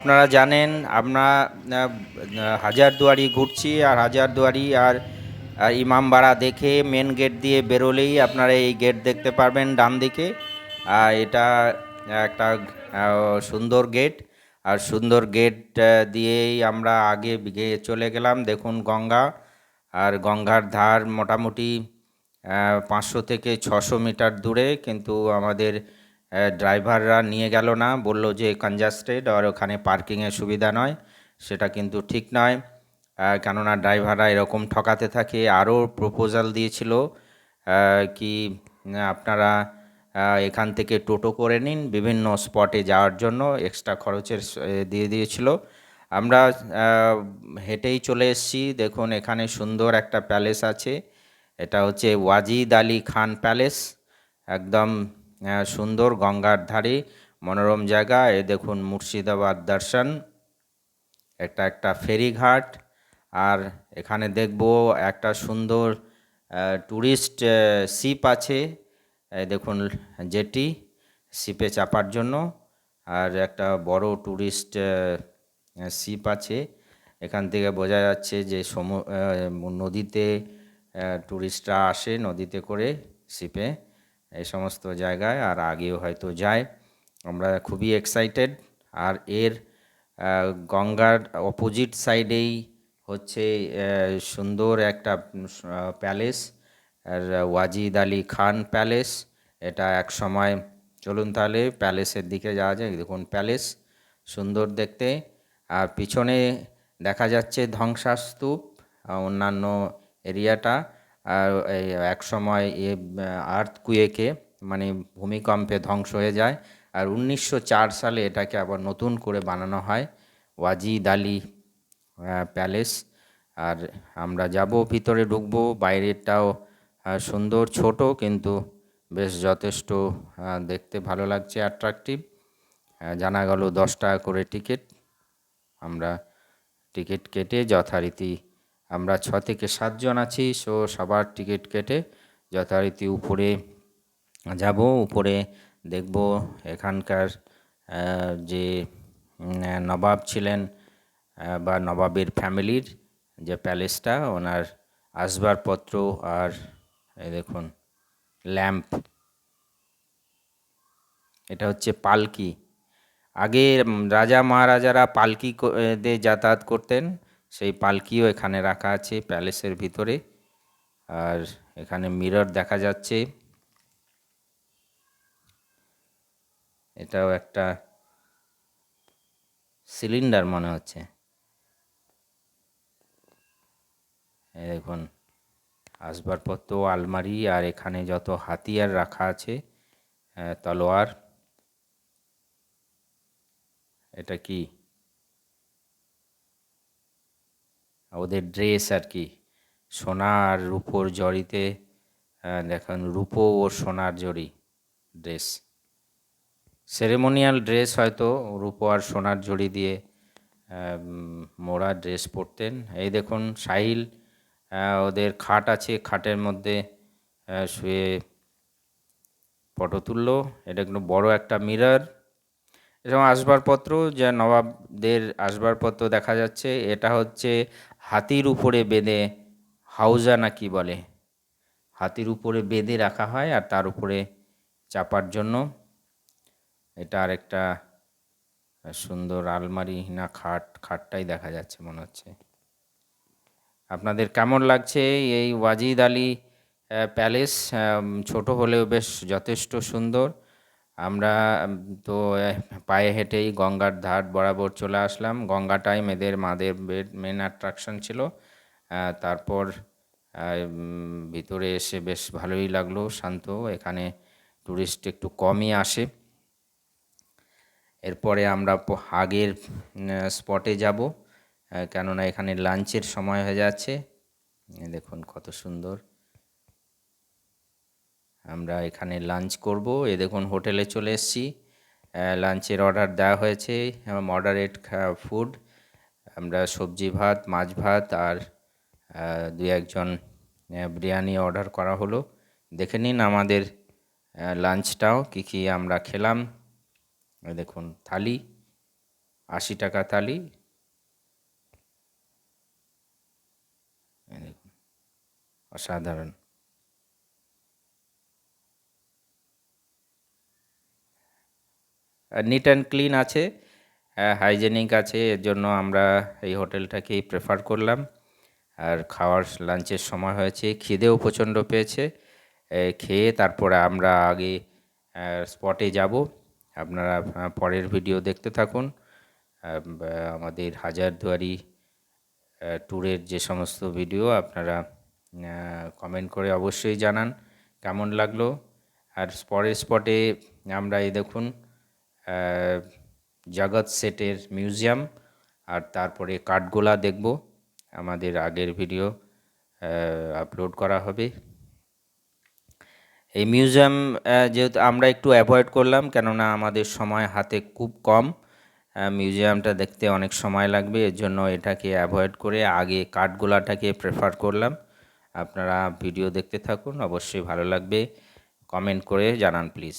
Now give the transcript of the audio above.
আপনারা জানেন আমরা হাজারদুয়ারি ঘুরছি, আর হাজারদুয়ারি আর ইমামবাড়া দেখে মেন গেট দিয়ে বেরোলেই আপনারা এই গেট দেখতে পারবেন ডান দিকে। এটা একটা সুন্দর গেট, আর সুন্দর গেট দিয়েই আমরা আগে চলে গেলাম। দেখুন গঙ্গা, আর গঙ্গার ধার মোটামুটি 500 থেকে 600 মিটার দূরে, কিন্তু আমাদের ড্রাইভাররা নিয়ে গেল না, বলল যে কনজাস্টেড আর ওখানে পার্কিংয়ের সুবিধা নয়। সেটা কিন্তু ঠিক নয়, কেননা ড্রাইভাররা এরকম ঠকাতে থাকে। আরও প্রপোজাল দিয়েছিল কি আপনারা এখান থেকে টোটো করে নিন বিভিন্ন স্পটে যাওয়ার জন্য, এক্সট্রা খরচের দিয়ে দিয়েছিল। আমরা হেঁটেই চলে এসেছি। দেখুন এখানে সুন্দর একটা প্যালেস আছে, এটা হচ্ছে ওয়াজিদ আলী খান প্যালেস। একদম সুন্দর, গঙ্গার ধারে মনোরম জায়গা। এ দেখুন মুর্শিদাবাদ দর্শন, একটা ফেরিঘাট। আর এখানে দেখব একটা সুন্দর ট্যুরিস্ট শিপ আছে, দেখুন জেটি, শিপে চাপার জন্য। আর একটা বড় ট্যুরিস্ট শিপ আছে। এখান থেকে বোঝা যাচ্ছে যে নদীতে ট্যুরিস্টরা আসে নদীতে করে, শিপে, এই সমস্ত জায়গায়, আর আগেও হয়তো যায়। আমরা খুবই এক্সাইটেড। আর এর গঙ্গার অপোজিট সাইডেই হচ্ছে সুন্দর একটা প্যালেস, আর ওয়াজিদ আলী খান প্যালেস। এটা এক সময়, চলুন তাহলে প্যালেসের দিকে যাওয়া যায়। দেখুন প্যালেস সুন্দর দেখতে, আর পিছনে দেখা যাচ্ছে ধ্বংসাস্তূপ, অন্যান্য এরিয়াটা। আর এক সময় আর্থকুয়েকে, মানে ভূমিকম্পে ধ্বংস হয়ে যায়। আর 1904 সালে এটাকে আবার নতুন করে বানানো হয়, ওয়াজিদ আলী প্যালেস। আর আমরা যাব, ভিতরে ঢুকবো। বাইরেটাও সুন্দর, ছোট কিন্তু বেশ যথেষ্ট দেখতে ভালো লাগছে, অ্যাট্রাকটিভ। জানা গেল 10 টাকা করে টিকিট। আমরা টিকিট কেটে যথারীতি, আমরা 6 থেকে 7 জন আছি, সবার টিকিট কেটে যথারীতি উপরে যাব। উপরে দেখব এখানকার যে নবাব ছিলেন, বা নবাবের ফ্যামিলির যে প্যালেসটা, ওনার আসবাবপত্র। আর এই দেখুন ল্যাম্প, এটা হচ্ছে পালকি। আগে রাজা মহারাজারা পালকি দিয়ে যাতায়াত করতেন, সেই পালকিও এখানে রাখা আছে প্যালেসের ভিতরে। আর এখানে মিরর দেখা যাচ্ছে, এটাও একটা সিলিন্ডার মনে হচ্ছে। দেখুন আসবাবপত্র, আলমারি, আর এখানে যত হাতিয়ার রাখা আছে, তলোয়ার। এটা কি ওদের ড্রেস আর কি, সোনা আর রূপোর জড়িতে। দেখুন রূপো ও সোনার জড়ি ড্রেস, সেরেমোনিয়াল ড্রেস হয়তো, রূপো আর সোনার জড়ি দিয়ে মোড়া ড্রেস পরতেন। এই দেখুন সাহিল, ওদের খাট আছে, খাটের মধ্যে শুয়ে ফটো তুললো। এটা কিন্তু বড় একটা মিরর। এরকম আসবাবপত্র, যা নবাবদের আসবাবপত্র দেখা যাচ্ছে। এটা হচ্ছে হাতির উপরে বেঁধে, হাউজা না কি বলে, হাতির উপরে বেঁধে রাখা হয় আর তার উপরে চাপার জন্য। এটা আরেকটা সুন্দর আলমারি না খাট, খাটটাই দেখা যাচ্ছে মনে হচ্ছে। আপনাদের কেমন লাগছে এই ওয়াজিদ আলী প্যালেস? ছোট হলেও বেশ যথেষ্ট সুন্দর। আমরা তো পায়ে হেঁটেই গঙ্গার ধার বরাবর চলে আসলাম। গঙ্গাটাই মাদের মেন অ্যাট্রাকশন ছিল। তারপর ভিতরে এসে বেশ ভালোই লাগলো, শান্ত। এখানে টুরিস্ট একটু কমই আসে। এরপরে আমরা আগের স্পটে যাব, কেননা এখানে লাঞ্চের সময় হয়ে যাচ্ছে। দেখুন কত সুন্দর, আমরা এখানে লাঞ্চ করব। এ দেখুন হোটেলে চলে এসেছি, লাঞ্চের অর্ডার দেওয়া হয়েছে, মডারেট ফুড। আমরা সবজি ভাত, মাছ ভাত, আর 2-1জন বিরিয়ানি অর্ডার করা হলো। দেখে নিন আমাদের লাঞ্চটাও কী কী আমরা খেলাম। দেখুন থালি, 80 টাকা থালি। এই দেখুন, অসাধারণ। নিট অ্যান্ড ক্লিন আছে, হাইজেনিক আছে, এর জন্য আমরা এই হোটেলটাকেই প্রেফার করলাম। আর খাওয়ার লাঞ্চের সময় হয়েছে, খিদেও প্রচণ্ড পেয়েছে। খেয়ে তারপরে আমরা আগে স্পটে যাব। আপনারা পরের ভিডিও দেখতে থাকুন। আমাদের হাজারদুয়ারি ট্যুরের যে সমস্ত ভিডিও আপনারা কমেন্ট করে অবশ্যই জানান কেমন লাগলো। আর পরের স্পটে আমরা এই দেখুন জগৎ সেটের মিউজিয়াম, আর তারপরে কাঠগোলা দেখব। আমাদের আগের ভিডিও আপলোড করা হবে। এই মিউজিয়াম যেহেতু আমরা একটু অ্যাভয়েড করলাম, কেননা আমাদের সময় হাতে খুব কম, মিউজিয়ামটা দেখতে অনেক সময় লাগবে, এর জন্য এটাকে অ্যাভয়েড করে আগে কাঠগোলাটাকে প্রেফার করলাম। আপনারা ভিডিও দেখতে থাকুন, অবশ্যই ভালো লাগবে। কমেন্ট করে জানান প্লিজ।